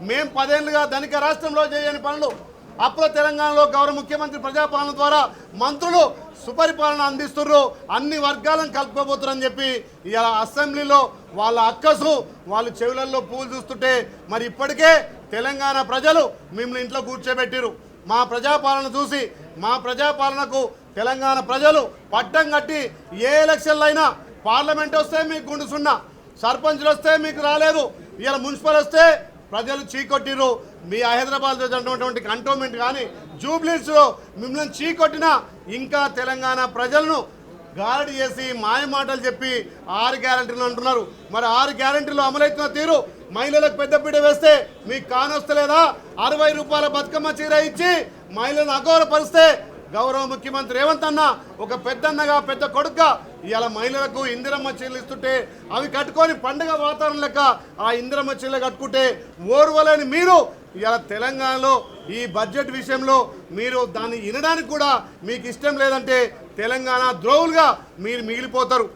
మేము 10 ఏళ్ళుగా ధనిక రాష్ట్రంలో చేయని పనులు అప్పుడు తెలంగాణలో గౌరవ ముఖ్యమంత్రి ప్రజాపాలన ద్వారా మంత్రులు సుపరిపాలన అందిస్తున్నారు, అన్ని వర్గాలను కలుపుకోబోతున్నారని చెప్పి ఇలా అసెంబ్లీలో వాళ్ళ అక్కసు వాళ్ళు చెవులలో పూలు చూస్తుంటే మరి ఇప్పటికే తెలంగాణ ప్రజలు మిమ్మల్ని ఇంట్లో కూర్చోబెట్టిరు. మా ప్రజాపాలన చూసి మా ప్రజాపాలనకు తెలంగాణ ప్రజలు పట్టం కట్టి ఏ ఎలక్షన్లు అయినా పార్లమెంట్ వస్తే మీకు గుండు సున్నా, సర్పంచ్లు వస్తే మీకు రాలేదు, ఇలా మున్సిపల్ వస్తే ప్రజలు చీకొట్టిరు. మీ హైదరాబాద్లో జరిగినటువంటి కంటోన్మెంట్ కానీ జూబ్లీస్లో మిమ్మల్ని చీకొట్టినా ఇంకా తెలంగాణ ప్రజలను గారడి చేసి మాయ మాటలు చెప్పి 6 గ్యారెంటీలు అంటున్నారు. మరి 6 గ్యారెంటీలు అమలవుతున్న తీరు మహిళలకు పెద్దపీట వేస్తే మీకు కానొస్తలేదా? 60 రూపాయల బతుకమ్మ చీర ఇచ్చి మహిళలను అగౌరవపరిస్తే గౌరవ ముఖ్యమంత్రి రేవంత్ అన్న ఒక పెద్దన్నగా పెద్ద కొడుకుగా ఇవాళ మహిళలకు ఇందిరమ్మ చీరలు ఇస్తుంటే అవి కట్టుకొని పండుగ వాతావరణం లెక్క ఆ ఇందిరమ్మ చీరలు కట్టుకుంటే ఓర్వలేని మీరు ఇవాళ తెలంగాణలో ఈ బడ్జెట్ విషయంలో మీరు దాన్ని వినడానికి కూడా మీకు ఇష్టం లేదంటే తెలంగాణ ద్రోవులుగా మీరు మిగిలిపోతారు.